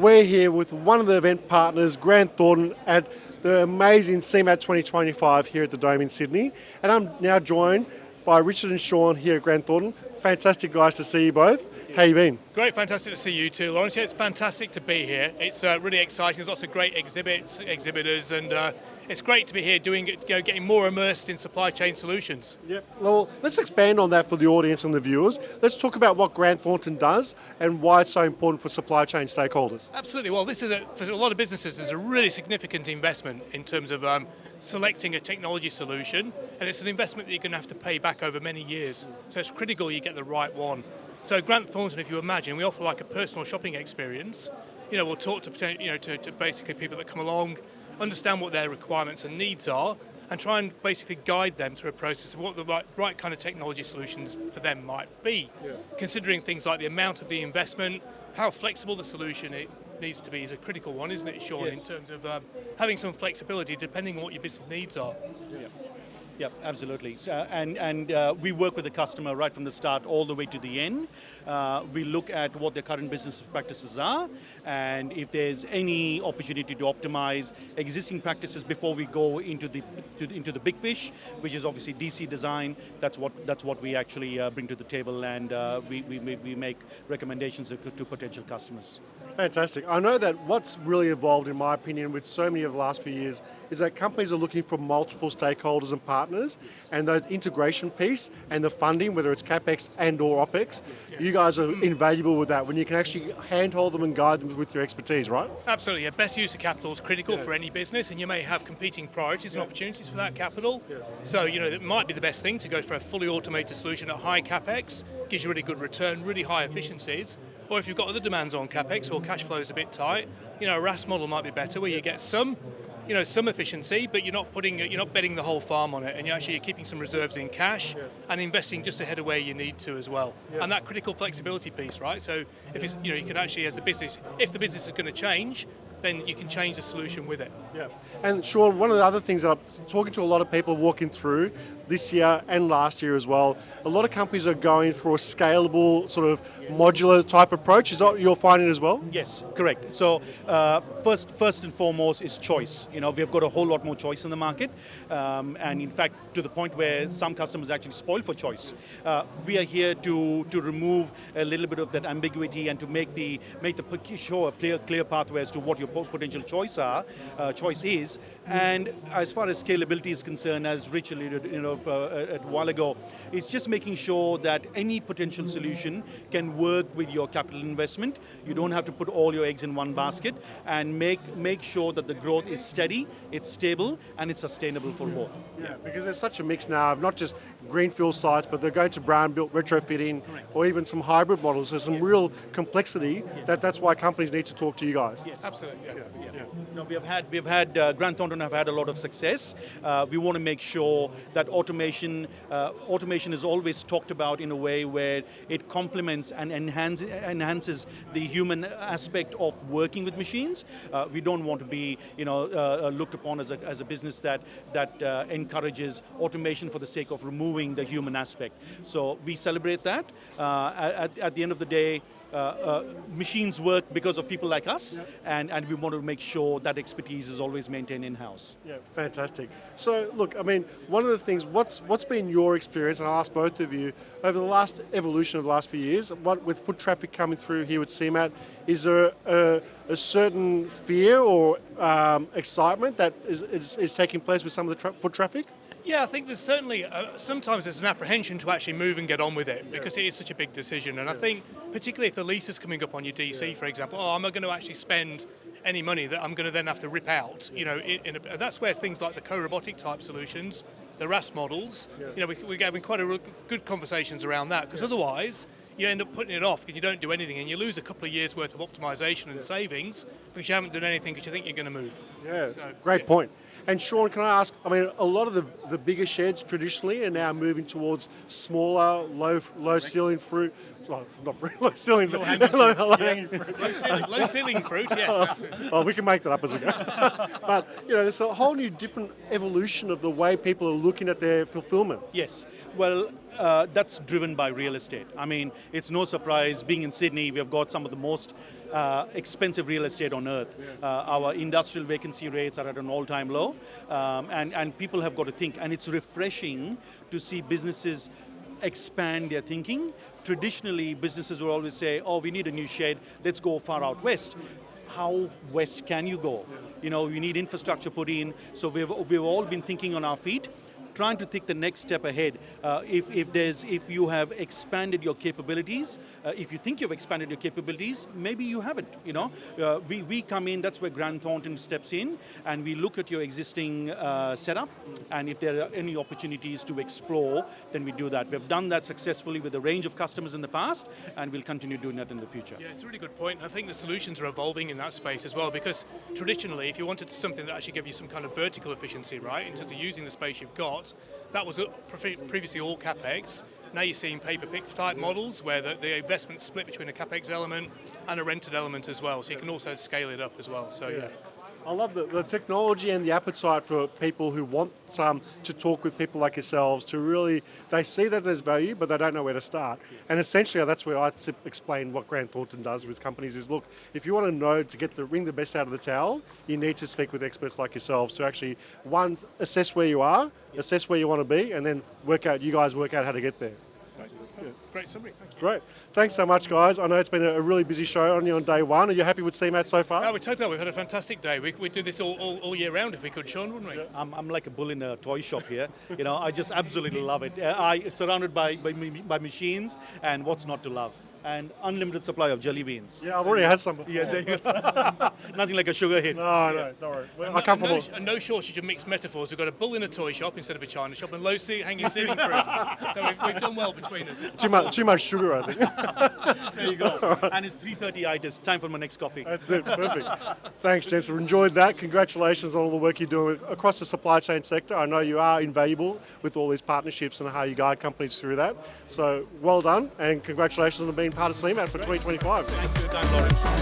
we're here with one of the event partners, Grant Thornton, at the amazing CeMAT 2025 here at the Dome in Sydney. And I'm now joined by Richard and Sean here at Grant Thornton. Fantastic guys to see you both. How you been? Great, fantastic to see you too, Lawrence. Yeah, it's fantastic to be here. It's really exciting. There's lots of great exhibitors, and it's great to be here getting more immersed in supply chain solutions. Yeah. Well, let's expand on that for the audience and the viewers. Let's talk about what Grant Thornton does and why it's so important for supply chain stakeholders. Absolutely. Well, this is for a lot of businesses, there's a really significant investment in terms of selecting a technology solution, and it's an investment that you're going to have to pay back over many years. So it's critical you get the right one. So Grant Thornton, if you imagine, we offer like a personal shopping experience. We'll talk to to basically people that come along, understand what their requirements and needs are, and try and basically guide them through a process of what the right kind of technology solutions for them might be. Yeah. Considering things like the amount of the investment, how flexible the solution it needs to be is a critical one, isn't it, Sean? Yes. In terms of having some flexibility depending on what your business needs are. Yeah. Yep, absolutely. We work with the customer right from the start all the way to the end. We look at what their current business practices are, and if there's any opportunity to optimize existing practices before we go into the big fish, which is obviously DC design. That's what we actually bring to the table, and we make recommendations to potential customers. Fantastic. I know that what's really evolved, in my opinion, with so many of the last few years, is that companies are looking for multiple stakeholders and partners, and the integration piece and the funding, whether it's CapEx and or OpEx, you guys are invaluable with that when you can actually handhold them and guide them with your expertise, right? Absolutely. Yeah. Best use of capital is critical for any business, and you may have competing priorities and opportunities for that capital. Yeah. So, it might be the best thing to go for a fully automated solution at high CapEx, gives you really good return, really high efficiencies. Or if you've got other demands on CapEx or cash flow is a bit tight, a RAS model might be better where you get some efficiency, but you're not betting the whole farm on it, and you're keeping some reserves in cash and investing just ahead of where you need to as well. Yeah. And that critical flexibility piece, right? So if it's you can actually, as the business, if the business is going to change, then you can change the solution with it. Yeah. And Sean, one of the other things that I'm talking to a lot of people walking through this year and last year as well, a lot of companies are going for a scalable sort of modular type approach. Is that what you're finding as well? Yes, correct. So first and foremost is choice. We've got a whole lot more choice in the market, and in fact to the point where some customers actually spoil for choice. We are here to remove a little bit of that ambiguity and to show a clear pathway as to what your potential choice is. And as far as scalability is concerned, as Rich alluded a while ago, it's just making sure that any potential solution can work with your capital investment. You don't have to put all your eggs in one basket, and make sure that the growth is steady, it's stable, and it's sustainable for both. Yeah, because there's such a mix now of not just greenfield sites, but they're going to brownfield retrofitting, or even some hybrid models. There's some real complexity that's why companies need to talk to you guys. Yes, absolutely. Yeah. No, we've had Grant Thornton have had a lot of success. We want to make sure that automation is always talked about in a way where it complements and enhances the human aspect of working with machines. We don't want to be looked upon as a business that encourages automation for the sake of removing the human aspect. So we celebrate that. At the end of the day, machines work because of people like us, and we want to make sure that expertise is always maintained in-house. Yeah, fantastic. So look, I mean, one of the things, what's been your experience, and I'll ask both of you, over the last evolution of the last few years, what with foot traffic coming through here with CeMAT, is there a certain fear or excitement that is taking place with some of the foot traffic? Yeah, I think there's certainly, sometimes there's an apprehension to actually move and get on with it because it is such a big decision. And I think, particularly if the lease is coming up on your DC, for example, am I going to actually spend any money that I'm going to then have to rip out? That's where things like the co-robotic type solutions, the RAS models, we're having quite good conversations around that, because otherwise you end up putting it off and you don't do anything, and you lose a couple of years worth of optimization and savings because you haven't done anything because you think you're going to move. Yeah, so, great point. And Sean, can I ask, I mean, a lot of the bigger sheds traditionally are now moving towards smaller, low ceiling well, not low ceiling, but low hanging fruit. Low ceiling fruit, yes. That's it. Well, we can make that up as we go. But there's a whole new different evolution of the way people are looking at their fulfillment. Yes. Well, that's driven by real estate. I mean, it's no surprise, being in Sydney, we've got some of the most expensive real estate on earth. Our industrial vacancy rates are at an all-time low, and people have got to think. And it's refreshing to see businesses expand their thinking. Traditionally, businesses will always say, oh, we need a new shed, let's go far out west. How west can you go? You need infrastructure put in. So we've all been thinking on our feet, trying to take the next step ahead. If you have expanded your capabilities, if you think you've expanded your capabilities, maybe you haven't. We come in. That's where Grant Thornton steps in, and we look at your existing setup, and if there are any opportunities to explore, then we do that. We've done that successfully with a range of customers in the past, and we'll continue doing that in the future. Yeah, it's a really good point. I think the solutions are evolving in that space as well, because traditionally, if you wanted something that actually gave you some kind of vertical efficiency, right, in terms of using the space you've got, that was previously all CapEx. Now you're seeing pay-per-pick type models where the investment's split between a CapEx element and a rented element as well, so you can also scale it up as well. So yeah. I love the technology and the appetite for people who want to talk with people like yourselves to really, they see that there's value, but they don't know where to start. Yes. And essentially, that's where I explain what Grant Thornton does with companies is, look, if you want to know to wring the best out of the towel, you need to speak with experts like yourselves to actually, one, assess where you are, assess where you want to be, and then you guys work out how to get there. Great summary, thank you. Great. Thanks so much, guys. I know it's been a really busy show on day one. Are you happy with CeMAT so far? No, we're totally. We've had a fantastic day. We'd do this all year round if we could, Sean, wouldn't we? I'm like a bull in a toy shop here. I just absolutely love it. I'm surrounded by machines, and what's not to love? And unlimited supply of jelly beans. Yeah, I've already had some before. Yeah, there you go. Nothing like a sugar hit. No, don't worry. I come from and no shortage of mixed metaphors. We've got a bull in a toy shop instead of a china shop, and hanging ceiling fruit. So we've done well between us. Too much sugar, I think. There you go. Right. And it's 3:30. It's time for my next coffee. That's it. Perfect. Thanks, gents. We've enjoyed that. Congratulations on all the work you're doing across the supply chain sector. I know you are invaluable with all these partnerships and how you guide companies through that. So well done, and congratulations on being part of CeMAT for 2025. Thanks for your time, Lawrence.